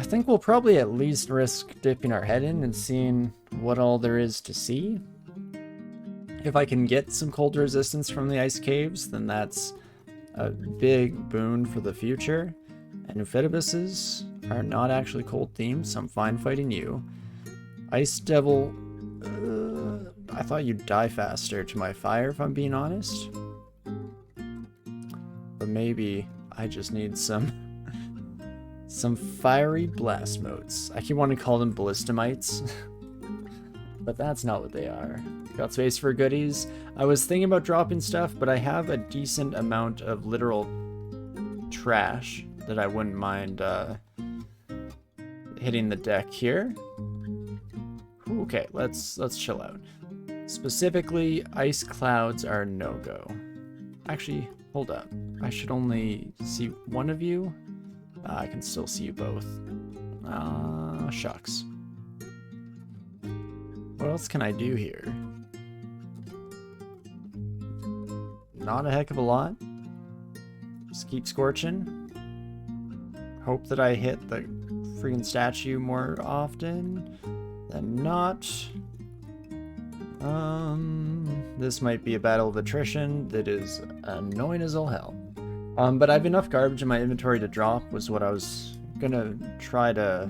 think we'll probably at least risk dipping our head in and seeing what all there is to see. If I can get some cold resistance from the ice caves, then that's a big boon for the future. And Amphibiuses are not actually cold themed, so I'm fine fighting you. Ice Devil, I thought you'd die faster to my fire, if I'm being honest. But maybe I just need some fiery blast motes. I keep wanting to call them ballistamites, but that's not what they are. Got space for goodies. I was thinking about dropping stuff, but I have a decent amount of literal trash that I wouldn't mind hitting the deck here. Okay, let's chill out. Specifically, ice clouds are no-go. Actually, hold up. I should only see one of you. I can still see you both. Shucks. What else can I do here? Not a heck of a lot. Just keep scorching. Hope that I hit the freaking statue more often than not. This might be a battle of attrition that is annoying as all hell. But I have enough garbage in my inventory to drop, was what I was gonna try to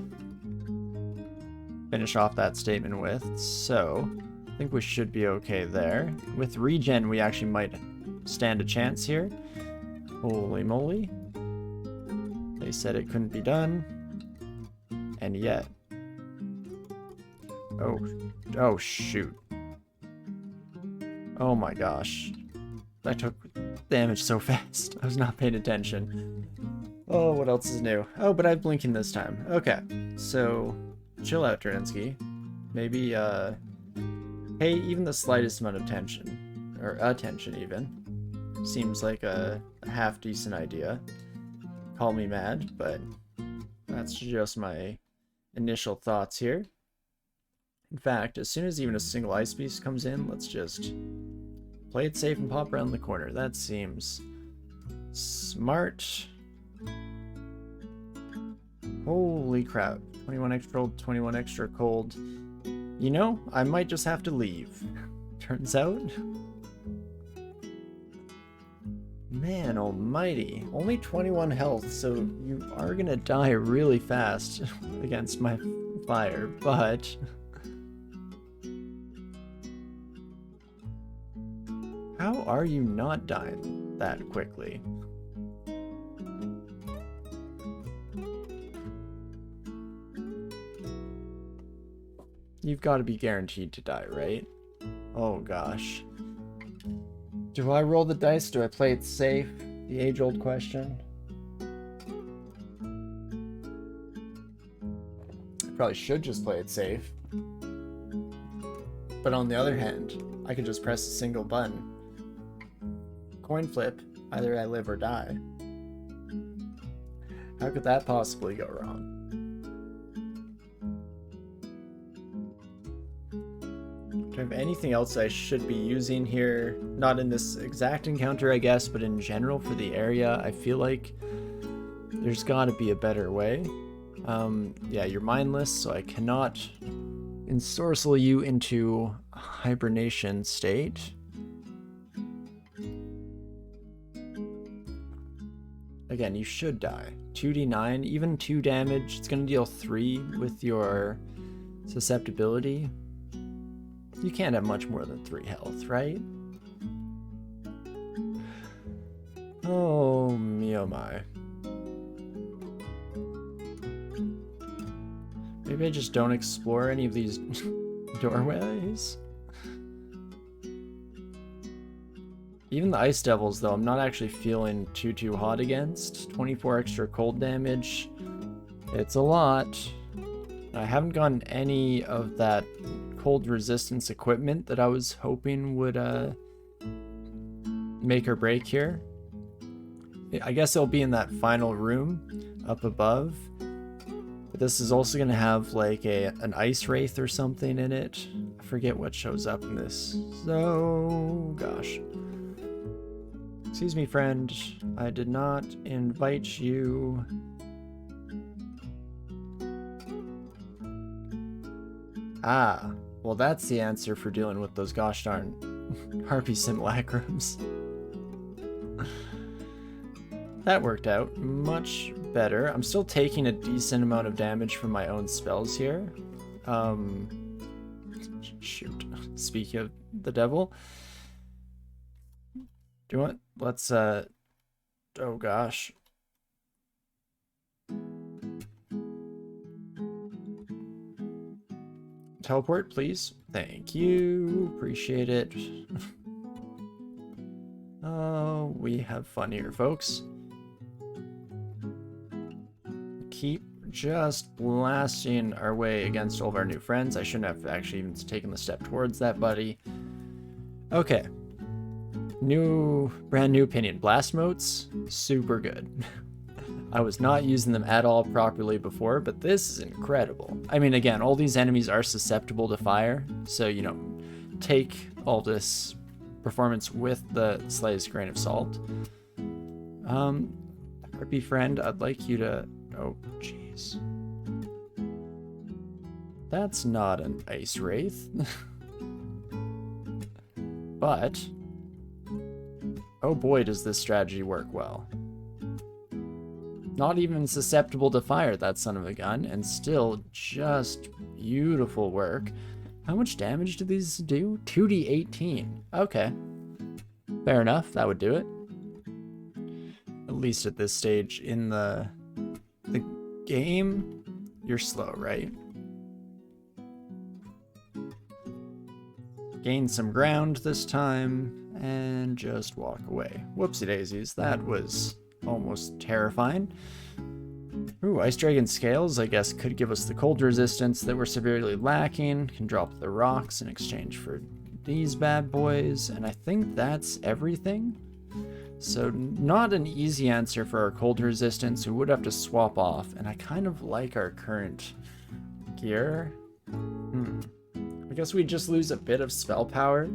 finish off that statement with. So, I think we should be okay there. With regen, we actually might stand a chance here. Holy moly. They said it couldn't be done. And yet. Oh shoot. Oh my gosh. I took damage so fast. I was not paying attention. Oh, what else is new? Oh, but I'm blinking this time. Okay, so chill out, Torinski. Maybe, pay even the slightest amount of attention. Or attention, even. Seems like a half-decent idea. Call me mad, but that's just my initial thoughts here. In fact, as soon as even a single ice beast comes in, let's just play it safe and pop around the corner. That seems smart. Holy crap. 21 extra cold, 21 extra cold. You know, I might just have to leave. Turns out. Man almighty. Only 21 health, so you are gonna die really fast against my fire, but how are you not dying that quickly? You've got to be guaranteed to die, right? Oh gosh. Do I roll the dice? Do I play it safe? The age-old question. I probably should just play it safe. But on the other hand, I could just press a single button. Coin flip, either I live or die. How could that possibly go wrong? Do I have anything else I should be using here? Not in this exact encounter, I guess, but in general for the area, I feel like there's gotta be a better way. Yeah, you're mindless, so I cannot ensorcel you into a hibernation state. Again, you should die. 2d9, even 2 damage. It's going to deal 3 with your susceptibility. You can't have much more than 3 health, right? Oh, me oh my. Maybe I just don't explore any of these doorways. Even the Ice Devils, though, I'm not actually feeling too hot against. 24 extra cold damage. It's a lot. I haven't gotten any of that cold resistance equipment that I was hoping would make or break here. I guess it'll be in that final room up above. But this is also going to have like an ice wraith or something in it. I forget what shows up in this. So, gosh. Excuse me, friend. I did not invite you. Ah, well that's the answer for dealing with those gosh darn harpy simulacrums. That worked out much better. I'm still taking a decent amount of damage from my own spells here. Shoot. Speaking of the devil. Do you want? Let's, oh gosh. Teleport, please. Thank you. Appreciate it. Oh, we have fun here, folks. Keep just blasting our way against all of our new friends. I shouldn't have actually even taken the step towards that, buddy. Okay. Brand new opinion. Blast motes, super good. I was not using them at all properly before, but this is incredible. I mean, again, all these enemies are susceptible to fire, so, you know, take all this performance with the slightest grain of salt. Harpy friend, I'd like you to... Oh, jeez. That's not an ice wraith. But... oh boy, does this strategy work well. Not even susceptible to fire, that son of a gun, and still just beautiful work. How much damage do these do? 2d18. Okay. Fair enough, that would do it. At least at this stage in the game, you're slow, right? Gain some ground this time, and just walk away. Whoopsie daisies, that was almost terrifying. Ooh, Ice Dragon Scales, I guess, could give us the cold resistance that we're severely lacking. Can drop the rocks in exchange for these bad boys, and I think that's everything. So not an easy answer for our cold resistance. We would have to swap off, and I kind of like our current gear. I guess we just lose a bit of spell power,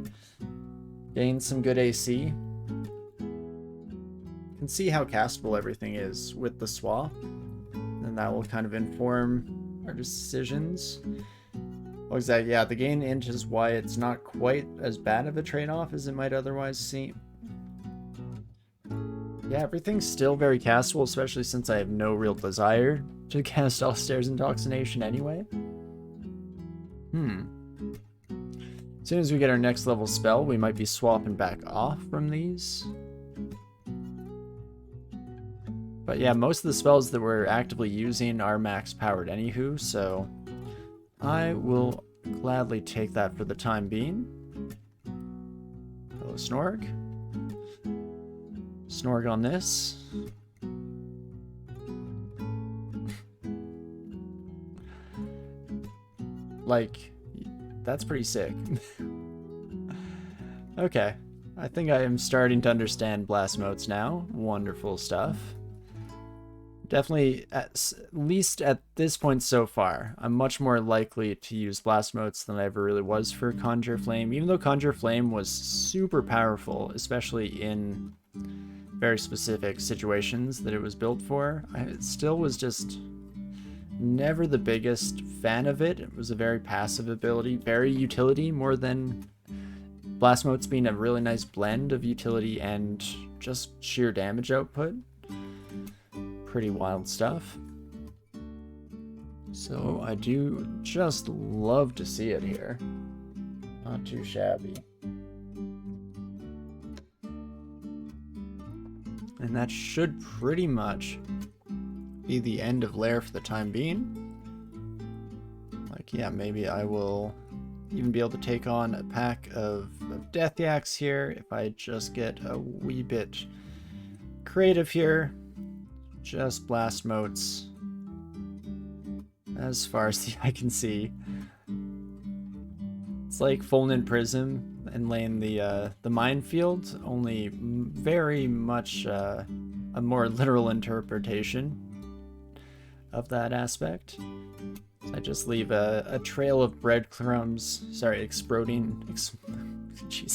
gain some good AC. Can see how castable everything is with the swap, and that will kind of inform our decisions. Well, exactly, yeah, the gain int is why it's not quite as bad of a trade-off as it might otherwise seem. Yeah, everything's still very castable, especially since I have no real desire to cast Austerity's Intoxication anyway. As soon as we get our next level spell, we might be swapping back off from these. But yeah, most of the spells that we're actively using are max powered anywho, so I will gladly take that for the time being. Hello, Snorg. Snorg on this. Like, that's pretty sick. Okay, I think I am starting to understand blast motes now. Wonderful stuff. Definitely, at least at this point so far, I'm much more likely to use blast motes than I ever really was for Conjure Flame. Even though Conjure Flame was super powerful, especially in very specific situations that it was built for, it still was just never the biggest fan of it. It was a very passive ability, very utility more than blast motes being a really nice blend of utility and just sheer damage output. Pretty wild stuff. So I do just love to see it here. Not too shabby. And that should pretty much be the end of Lair for the time being. Like, yeah, maybe I will even be able to take on a pack of Death Yaks here if I just get a wee bit creative here. Just blast motes as far as the eye can see. It's like Fulminant Prism and laying the minefield, only very much a more literal interpretation of that aspect. I just leave a trail of breadcrumbs, sorry, jeez,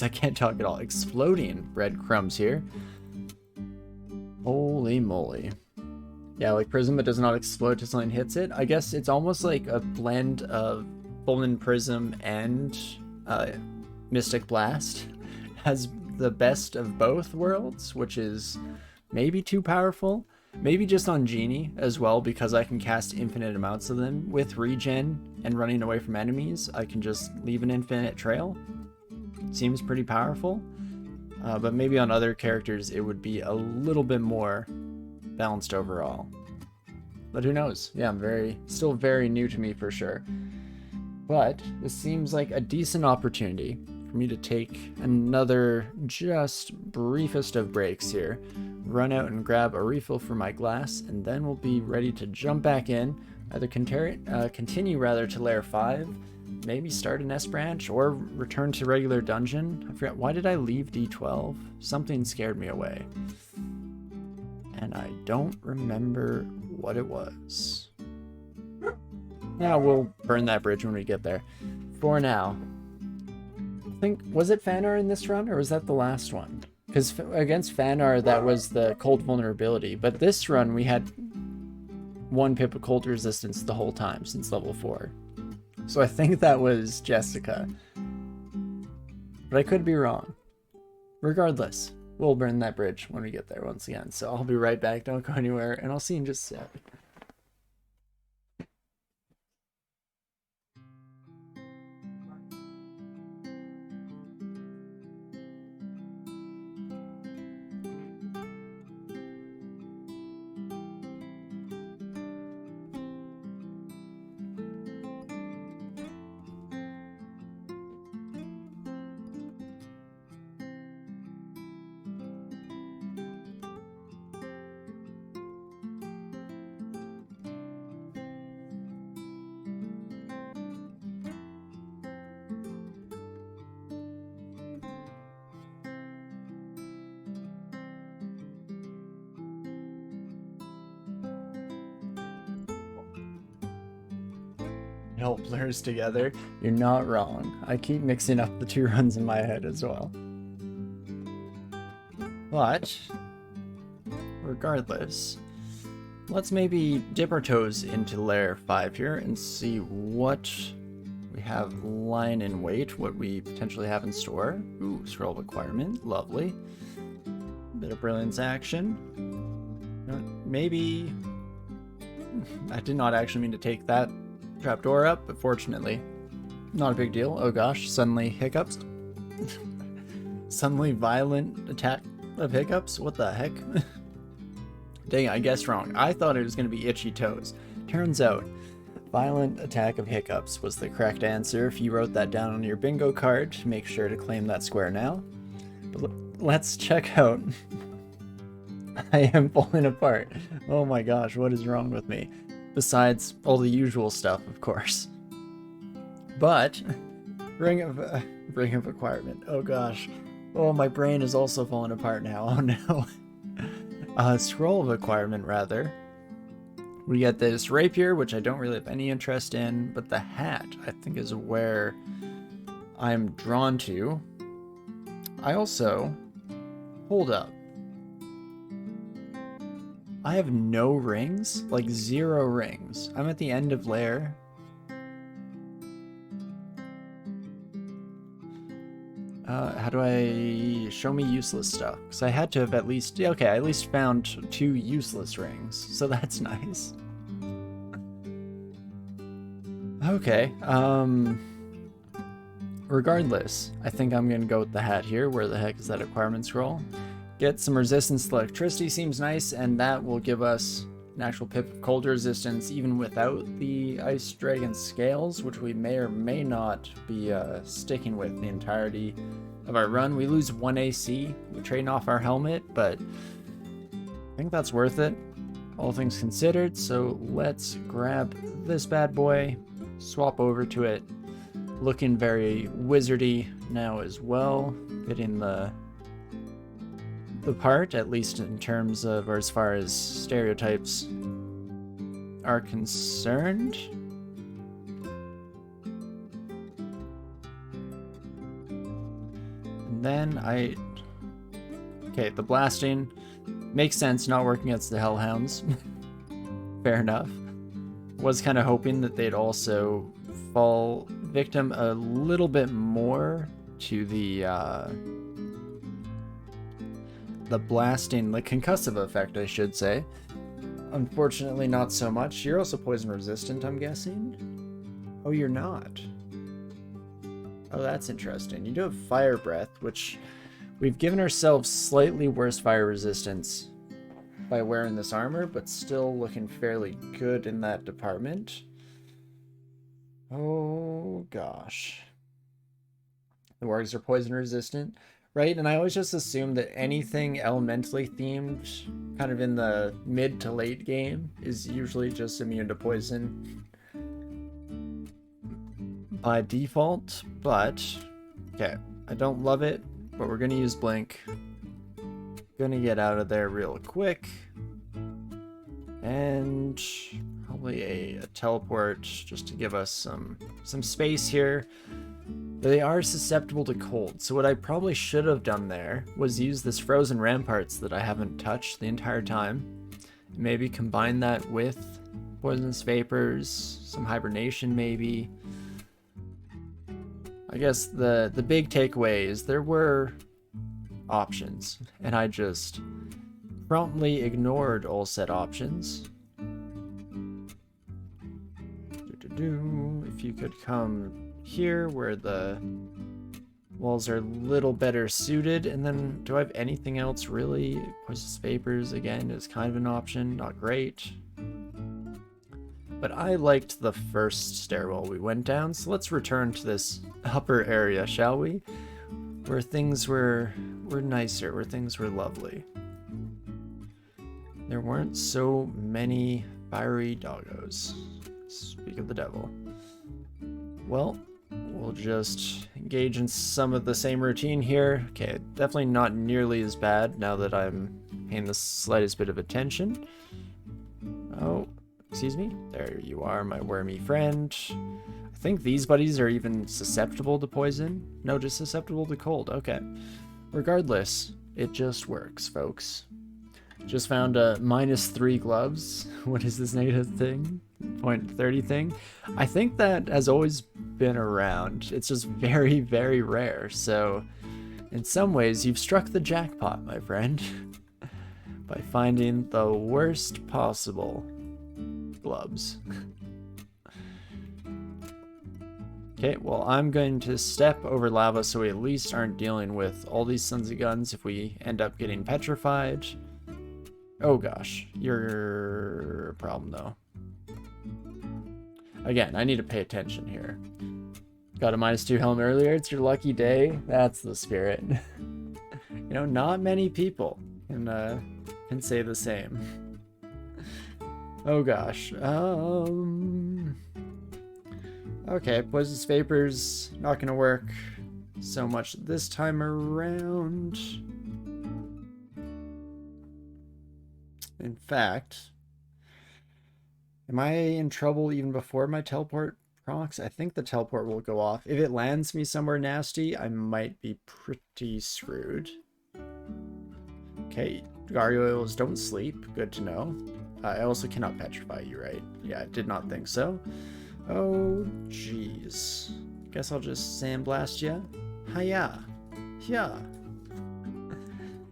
I can't talk at all. Exploding breadcrumbs here. Holy moly. Yeah, like Prism that does not explode till something hits it. I guess it's almost like a blend of Fulmin Prism and Mystic Blast has the best of both worlds, which is maybe too powerful. Maybe just on Genie as well, because I can cast infinite amounts of them with regen and running away from enemies. I can just leave an infinite trail. Seems pretty powerful. But maybe on other characters it would be a little bit more balanced overall. But who knows? Yeah, still very new to me for sure. But this seems like a decent opportunity for me to take another just briefest of breaks here, run out and grab a refill for my glass, and then we'll be ready to jump back in, either continue rather to layer 5, maybe start an S branch, or return to regular dungeon. I forgot, why did I leave D12? Something scared me away. And I don't remember what it was. Yeah, we'll burn that bridge when we get there. For now, I think, was it Fanar in this run, or was that the last one? Because against Fanar, that was the cold vulnerability, but this run we had 1 pip of cold resistance the whole time since level 4. So I think that was Jessica. But I could be wrong. Regardless, we'll burn that bridge when we get there once again. So I'll be right back, don't go anywhere, and I'll see you in just a sec. It all blurs together. You're not wrong. I keep mixing up the 2 runs in my head as well. But regardless, let's maybe dip our toes into layer 5 here and see what we have lying in wait, what we potentially have in store. Ooh, scroll of acquirement, lovely. Bit of brilliance action. Maybe I did not actually mean to take that trapdoor up, but fortunately, not a big deal. Oh gosh, suddenly hiccups. Suddenly violent attack of hiccups? What the heck? Dang it, I guessed wrong. I thought it was going to be itchy toes. Turns out, violent attack of hiccups was the correct answer. If you wrote that down on your bingo card, make sure to claim that square now. But let's check out. I am falling apart. Oh my gosh, what is wrong with me? Besides all the usual stuff, of course. But ring of acquirement. Oh gosh. Oh, my brain is also falling apart now. Oh no. Scroll of acquirement, rather. We get this rapier, which I don't really have any interest in, but the hat, I think, is where I'm drawn to. I also... Hold up. I have no rings? Like 0 rings. I'm at the end of layer. How do I... Show me useless stuff? Because I had to have at least... Yeah, okay, I at least found 2 useless rings. So that's nice. Okay, regardless, I think I'm gonna go with the hat here. Where the heck is that acquirement scroll? Get some resistance to electricity seems nice, and that will give us an actual pip of cold resistance even without the Ice Dragon scales, which we may or may not be sticking with the entirety of our run. We lose 1 AC, we trade off our helmet, but I think that's worth it, all things considered. So let's grab this bad boy, swap over to it, looking very wizardy now as well, fitting the part, at least in terms of, or as far as stereotypes are concerned. And then okay, the blasting makes sense, not working against the Hellhounds. Fair enough. Was kind of hoping that they'd also fall victim a little bit more to the blasting, the concussive effect, I should say. Unfortunately, not so much. You're also poison resistant, I'm guessing? Oh, you're not. Oh, that's interesting. You do have fire breath, which we've given ourselves slightly worse fire resistance by wearing this armor, but still looking fairly good in that department. Oh, gosh. The wargs are poison resistant, right? And I always just assume that anything elementally themed, kind of in the mid to late game, is usually just immune to poison by default, but okay, I don't love it, but we're gonna use blink. Gonna get out of there real quick, and probably a teleport just to give us some space here. They are susceptible to cold, so what I probably should have done there was use this frozen ramparts that I haven't touched the entire time. Maybe combine that with poisonous vapors, some hibernation maybe. I guess the big takeaway is there were options, and I just promptly ignored all said options. If you could come here where the walls are a little better suited, and then do I have anything else really? Poisonous vapors again is kind of an option, not great. But I liked the first stairwell we went down, so let's return to this upper area, shall we? Where things were nicer, where things were lovely. There weren't so many fiery doggos. Speak of the devil. Well, we'll just engage in some of the same routine here. Okay, definitely not nearly as bad now that I'm paying the slightest bit of attention. Oh, excuse me. There you are, my wormy friend. I think these buddies are even susceptible to poison. No, just susceptible to cold. Okay. Regardless, it just works, folks. Just found a -3 gloves. What is this native thing? 0.30 thing? I think that has always been around. It's just very, very rare. So, in some ways, you've struck the jackpot, my friend. By finding the worst possible gloves. Okay, well, I'm going to step over lava so we at least aren't dealing with all these sons of guns if we end up getting petrified. Oh gosh, you're a problem though. Again, I need to pay attention here. Got a -2 helm earlier, it's your lucky day. That's the spirit. You know, not many people can say the same. Oh gosh. Okay, poisonous vapors not gonna work so much this time around. In fact, am I in trouble even before my teleport procs? I think the teleport will go off. If it lands me somewhere nasty, I might be pretty screwed. Okay, gargoyles don't sleep. Good to know. I also cannot petrify you, right? Yeah, I did not think so. Oh, jeez. Guess I'll just sandblast ya. Hiya. Yeah.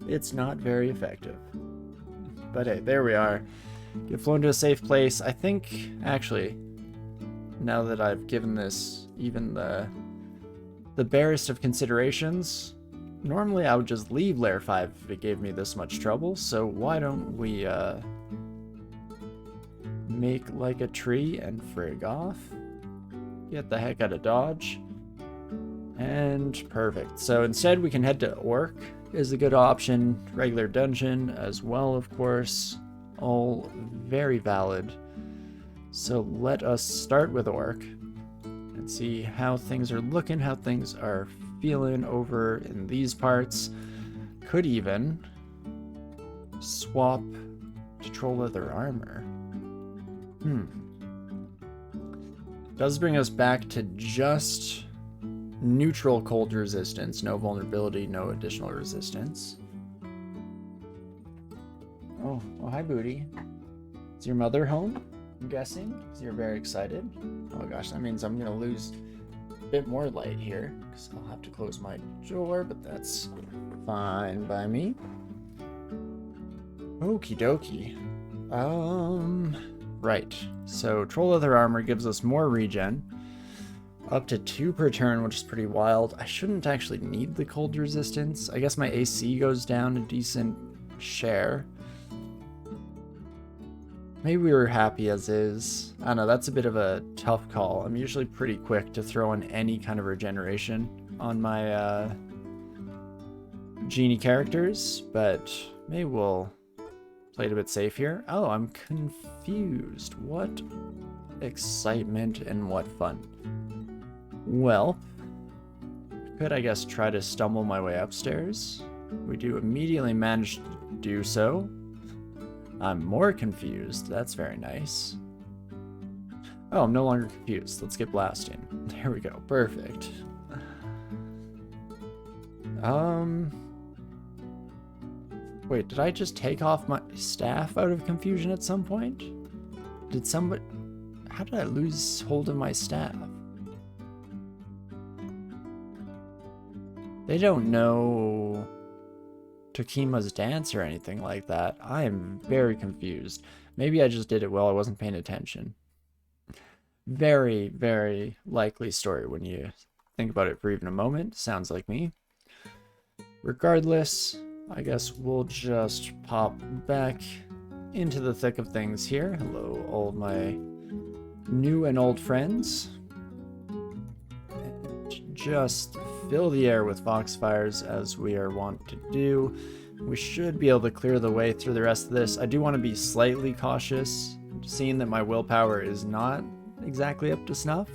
It's not very effective. But hey, there we are. Get flown to a safe place. I think, actually, now that I've given this even the barest of considerations, normally I would just leave Layer 5 if it gave me this much trouble, so why don't we make like a tree and frig off? Get the heck out of Dodge. And perfect. So instead we can head to Orc is a good option. Regular dungeon as well, of course. All very valid. So let us start with Orc and see how things are looking, how things are feeling over in these parts. Could even swap to troll leather armor. Does bring us back to just neutral cold resistance, no vulnerability, no additional resistance. Oh, hi, Booty. Is your mother home? I'm guessing, because you're very excited. Oh gosh, that means I'm gonna lose a bit more light here, because I'll have to close my door, but that's fine by me. Okie dokie. Right. So Troll Leather Armor gives us more regen. Up to 2 per turn, which is pretty wild. I shouldn't actually need the cold resistance. I guess my AC goes down a decent share. Maybe we were happy as is. I don't know, that's a bit of a tough call. I'm usually pretty quick to throw in any kind of regeneration on my genie characters, but maybe we'll play it a bit safe here. Oh, I'm confused. What excitement and what fun. Well, could I guess try to stumble my way upstairs? We do immediately manage to do so. I'm more confused. That's very nice. Oh, I'm no longer confused. Let's get blasting. There we go. Perfect. Wait, did I just take off my staff out of confusion at some point? Did somebody... How did I lose hold of my staff? They don't know Tokima's dance or anything like that. I am very confused. Maybe I just did it while I wasn't paying attention. Very, very likely story when you think about it for even a moment. Sounds like me. Regardless, I guess we'll just pop back into the thick of things here. Hello, all my new and old friends. And just fill the air with foxfires as we are wont to do. We should be able to clear the way through the rest of this. I do want to be slightly cautious, seeing that my willpower is not exactly up to snuff.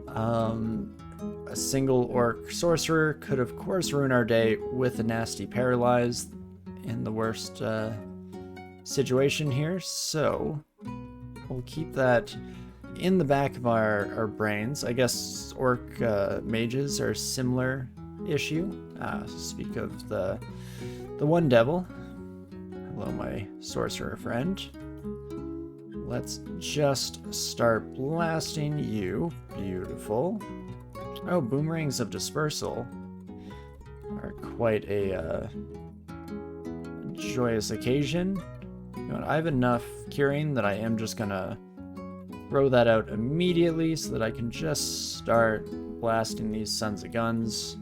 A single orc sorcerer could of course ruin our day with a nasty paralyze in the worst situation here, so we'll keep that in the back of our brains. I guess orc mages are a similar issue. Speak of the one devil. Hello, my sorcerer friend. Let's just start blasting you. Beautiful. Oh, boomerangs of dispersal are quite a joyous occasion. You know what, I have enough curing that I am just gonna throw that out immediately so that I can just start blasting these sons of guns.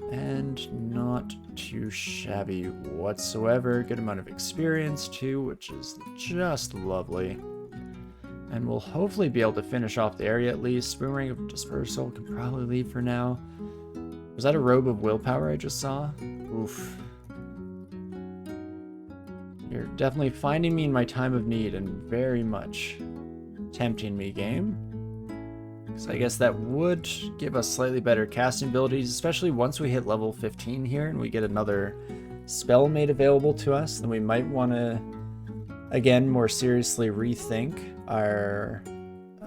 And not too shabby whatsoever. Good amount of experience too, which is just lovely. And we'll hopefully be able to finish off the area at least. Boomerang of Dispersal can probably leave for now. Was that a Robe of Willpower I just saw? Oof. You're definitely finding me in my time of need and very much tempting me, game. So I guess that would give us slightly better casting abilities, especially once we hit level 15 here and we get another spell made available to us. Then we might want to, again, more seriously rethink our,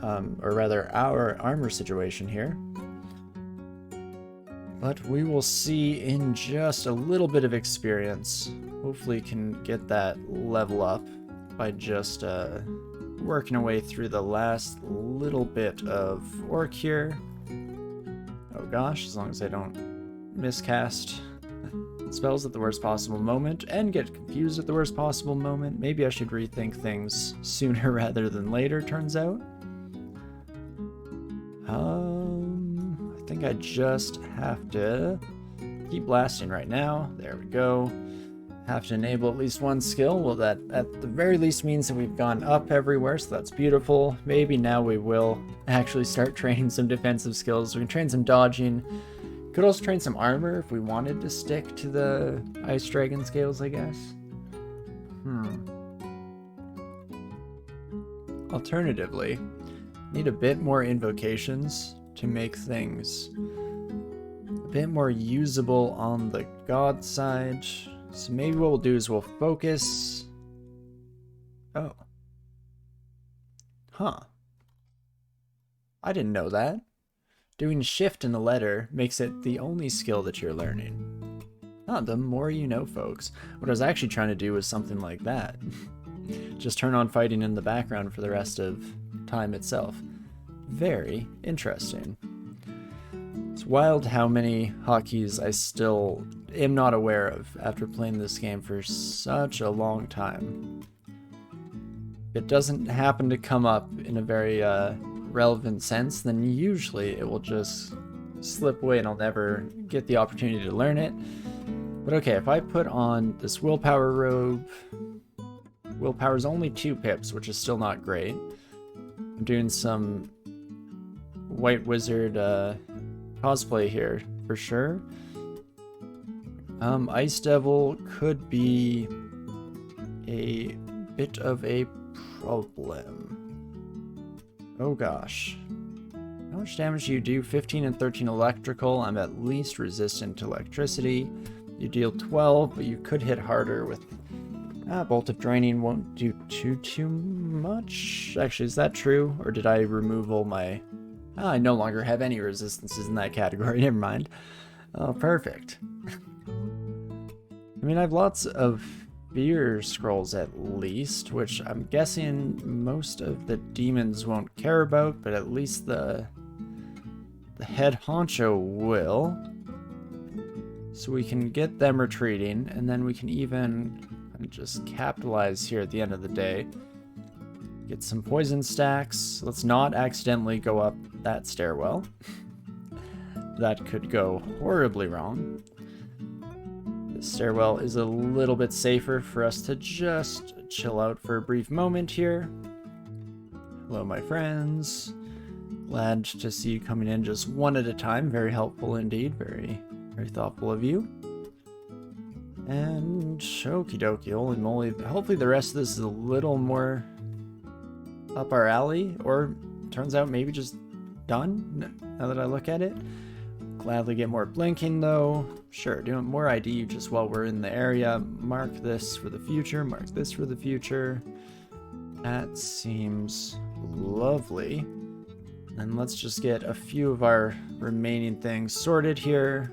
our armor situation here. But we will see in just a little bit of experience. Hopefully can get that level up by just working our way through the last little bit of orc here. Oh gosh, as long as I don't miscast spells at the worst possible moment and get confused at the worst possible moment. Maybe I should rethink things sooner rather than later, turns out. I think I just have to keep blasting right now. There we go. Have to enable at least one skill. Well, that at the very least means that we've gone up everywhere, so that's beautiful. Maybe now we will actually start training some defensive skills. We can train some dodging. Could also train some armor if we wanted to stick to the Ice Dragon scales, I guess. Alternatively, need a bit more invocations to make things a bit more usable on the god side. So maybe what we'll do is we'll focus... Oh. Huh. I didn't know that. Doing shift in a letter makes it the only skill that you're learning. Ah, the more you know, folks. What I was actually trying to do was something like that. just turn on fighting in the background for the rest of time itself. Very interesting. It's wild how many hotkeys I still am not aware of after playing this game for such a long time. If it doesn't happen to come up in a very relevant sense, then usually it will just slip away and I'll never get the opportunity to learn it. But okay, if I put on this willpower robe, willpower's only 2 pips, which is still not great. I'm doing some White Wizard cosplay here for sure. Ice Devil could be a bit of a problem. Oh gosh. How much damage do you do? 15 and 13 electrical. I'm at least resistant to electricity. You deal 12, but you could hit harder with... Bolt of Draining won't do too much. Actually, is that true? Or did I remove all my... I no longer have any resistances in that category. Never mind. Oh, perfect. I mean, I have lots of fear scrolls at least, which I'm guessing most of the demons won't care about, but at least the head honcho will. So we can get them retreating, and then we can even just capitalize here at the end of the day. Get some poison stacks. Let's not accidentally go up that stairwell. That could go horribly wrong. The stairwell is a little bit safer for us to just chill out for a brief moment here. Hello, my friends. Glad to see you coming in just one at a time. Very helpful indeed. Very thoughtful of you. And okie dokie, holy moly. Hopefully the rest of this is a little more up our alley, or turns out maybe just done now that I look at it. Gladly get more blinking though. Sure, doing more ID just while we're in the area. Mark this for the future, mark this for the future. That seems lovely. And let's just get a few of our remaining things sorted here.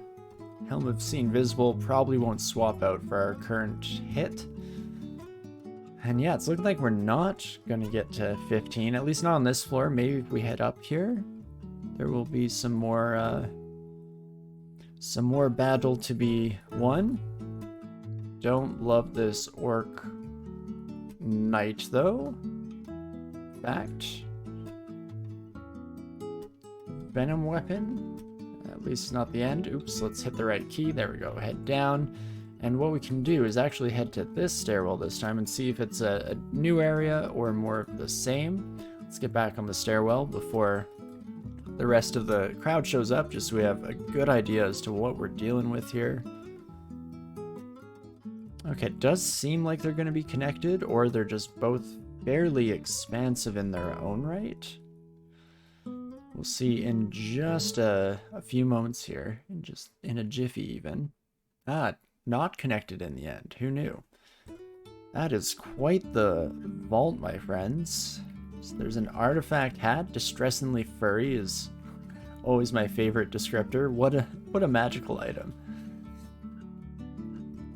Helm of Seeing Visible probably won't swap out for our current hit. And yeah, it's looking like we're not going to get to 15, at least not on this floor. Maybe if we head up here, there will be some more battle to be won. Don't love this orc knight though. Fact. Venom weapon. At least not the end. Oops, let's hit the right key. There we go. Head down. And what we can do is actually head to this stairwell this time and see if it's a new area or more of the same. Let's get back on the stairwell before the rest of the crowd shows up, just so we have a good idea as to what we're dealing with here. Okay, it does seem like they're going to be connected, or they're just both fairly expansive in their own right. We'll see in just a few moments here, just in a jiffy even. Not connected in the end. Who knew? That is quite the vault, my friends. So there's an artifact hat. Distressingly furry is always my favorite descriptor. What a magical item.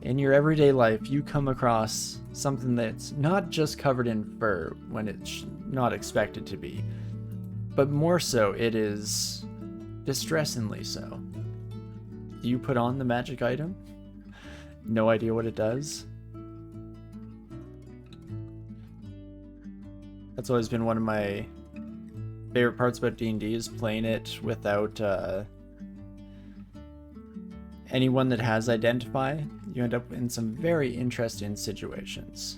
In your everyday life, you come across something that's not just covered in fur when it's not expected to be, but more so, it is distressingly so. Do you put on the magic item? No idea what it does? That's always been one of my favorite parts about D&D, is playing it without anyone that has Identify. You end up in some very interesting situations.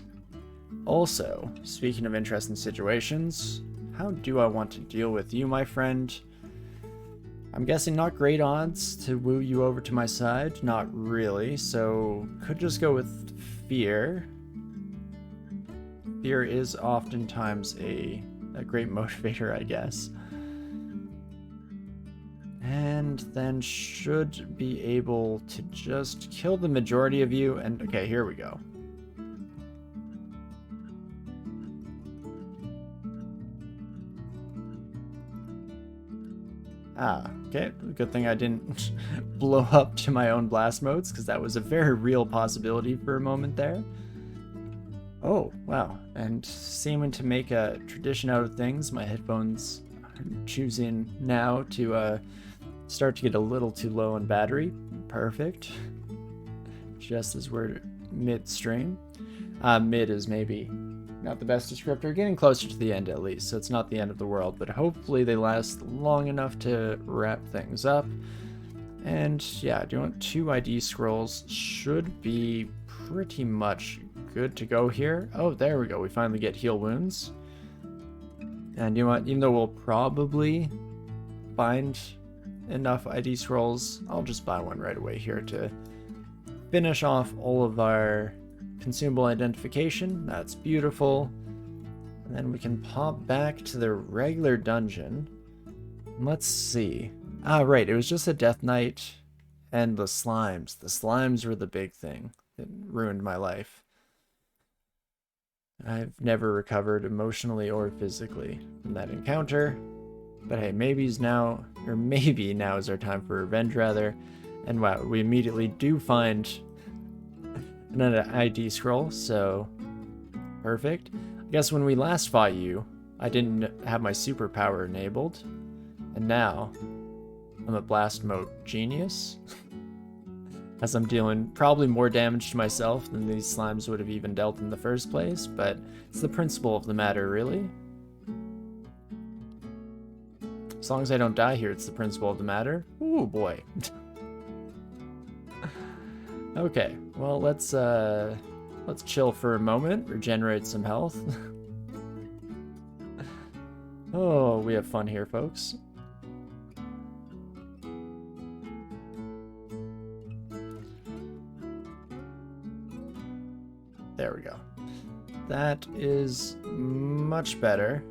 Also, speaking of interesting situations, how do I want to deal with you, my friend? I'm guessing not great odds to woo you over to my side. Not really, so could just go with fear. Fear is oftentimes a great motivator, I guess. And then should be able to just kill the majority of you. And okay, here we go. Okay. Good thing I didn't blow up to my own blast modes, because that was a very real possibility for a moment there. Oh, wow. And seeming to make a tradition out of things, my headphones are choosing now to start to get a little too low on battery. Perfect. Just as we're midstream. Mid is maybe not the best descriptor. Getting closer to the end at least, so it's not the end of the world, but hopefully they last long enough to wrap things up. And yeah, doing 2 ID scrolls should be pretty much good to go here. Oh, there we go. We finally get heal wounds. And you know what? Even though we'll probably find enough ID scrolls, I'll just buy one right away here to finish off all of our consumable identification. That's beautiful. And then we can pop back to the regular dungeon. Let's see. Ah, right. It was just a Death Knight and the slimes. The slimes were the big thing that ruined my life. I've never recovered emotionally or physically from that encounter. But hey, maybe now is our time for revenge, rather. And wow, we immediately do find another ID scroll, so perfect. I guess when we last fought you, I didn't have my superpower enabled. And now, I'm a blast mode genius. As I'm dealing probably more damage to myself than these slimes would have even dealt in the first place, but it's the principle of the matter, really. As long as I don't die here, it's the principle of the matter. Ooh, boy. Okay, well, let's chill for a moment, regenerate some health. Oh, we have fun here, folks. There we go. That is much better,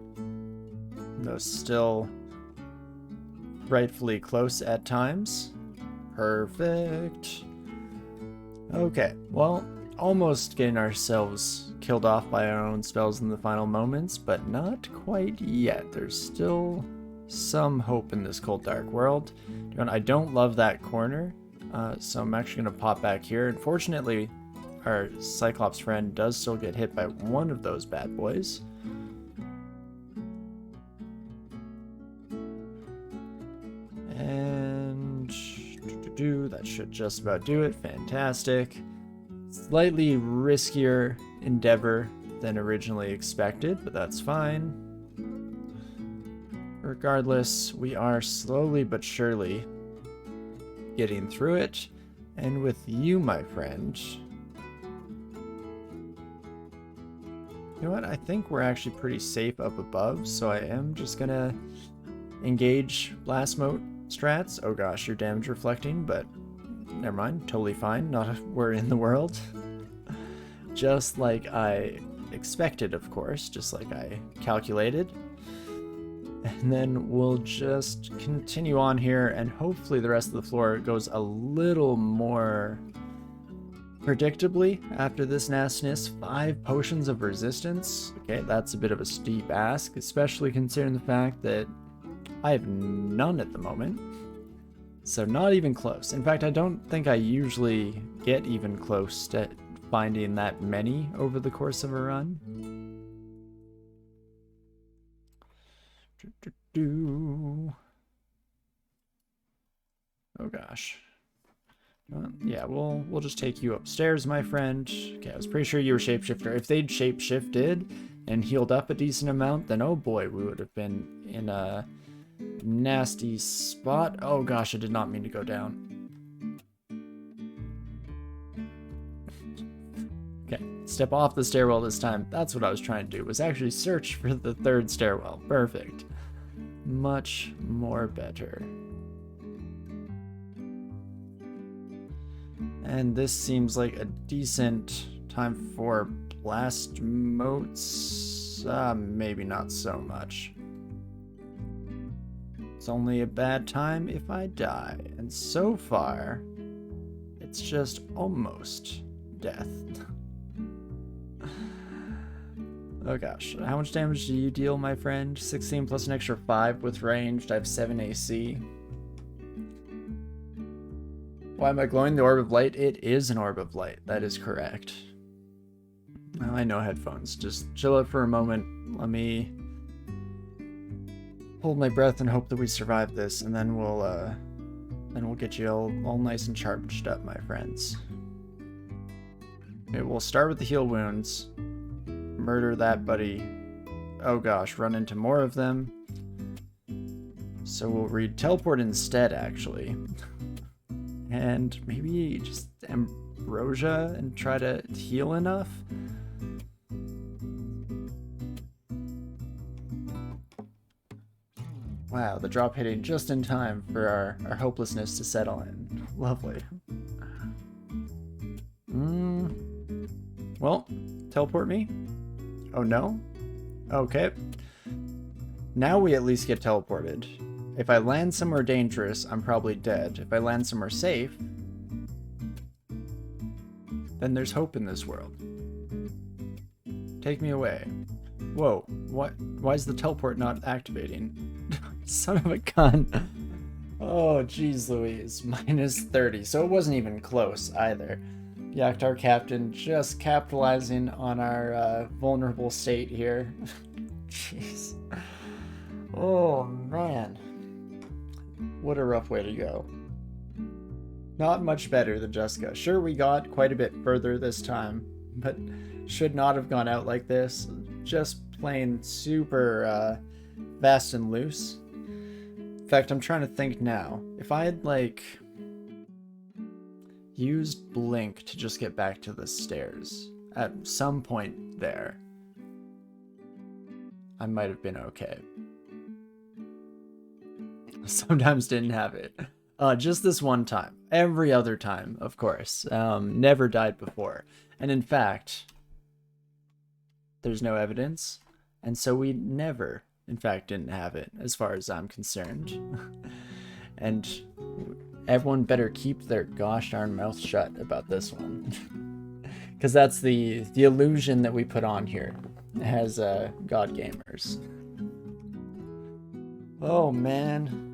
though still rightfully close at times. Perfect. Okay, well, almost getting ourselves killed off by our own spells in the final moments, but not quite yet. There's still some hope in this cold, dark world. I don't love that corner, so I'm actually going to pop back here. Unfortunately, our Cyclops friend does still get hit by one of those bad boys. And that should just about do it. Fantastic. Slightly riskier endeavor than originally expected, but that's fine. Regardless, we are slowly but surely getting through it. And with you, my friend, you know what? I think we're actually pretty safe up above, so I am just gonna engage blast mode strats. Oh gosh, you're damage reflecting, but never mind. Totally fine. Not a worry in the world. Just like I expected, of course. Just like I calculated. And then we'll just continue on here, and hopefully the rest of the floor goes a little more predictably after this nastiness. 5 potions of resistance. Okay, that's a bit of a steep ask, especially considering the fact that I have none at the moment. So not even close. In fact, I don't think I usually get even close to finding that many over the course of a run. Oh gosh. Yeah, we'll just take you upstairs, my friend. Okay, I was pretty sure you were shapeshifter. If they'd shapeshifted and healed up a decent amount, then oh boy, we would have been in a nasty spot. Oh gosh, I did not mean to go down. Okay, step off the stairwell this time. That's what I was trying to do, was actually search for the 3rd stairwell. Perfect. Much more better. And this seems like a decent time for blast motes. Maybe not so much. It's only a bad time if I die. And so far, it's just almost death. Oh gosh, how much damage do you deal, my friend? 16 plus an extra 5 with ranged. I have 7 AC. Why am I glowing? The Orb of Light? It is an Orb of Light. That is correct. Well, I know headphones. Just chill out for a moment. Let me hold my breath and hope that we survive this, and then we'll get you all nice and charged up, my friends. Okay, we'll start with the heal wounds. Murder that buddy. Oh gosh, run into more of them. So we'll read teleport instead, actually. And maybe just ambrosia and try to heal enough. Wow, the drop hitting just in time for our hopelessness to settle in. Lovely. Well, teleport me? Oh no? Okay. Now we at least get teleported. If I land somewhere dangerous, I'm probably dead. If I land somewhere safe, then there's hope in this world. Take me away. Whoa, what? Why is the teleport not activating? Son of a gun. Oh, jeez Louise. Minus 30. So it wasn't even close either. Yaktar Captain just capitalizing on our vulnerable state here. Jeez. Oh, man. What a rough way to go. Not much better than Jessica. Sure, we got quite a bit further this time, but should not have gone out like this. Just plain super fast and loose. In fact, I'm trying to think now. If I had, like, used Blink to just get back to the stairs at some point there, I might have been okay. Sometimes didn't have it. Just this one time. Every other time, of course. Never died before. And in fact, there's no evidence. And so we never, in fact, didn't have it, as far as I'm concerned. And everyone better keep their gosh darn mouth shut about this one. Because that's the illusion that we put on here as God gamers. Oh, man.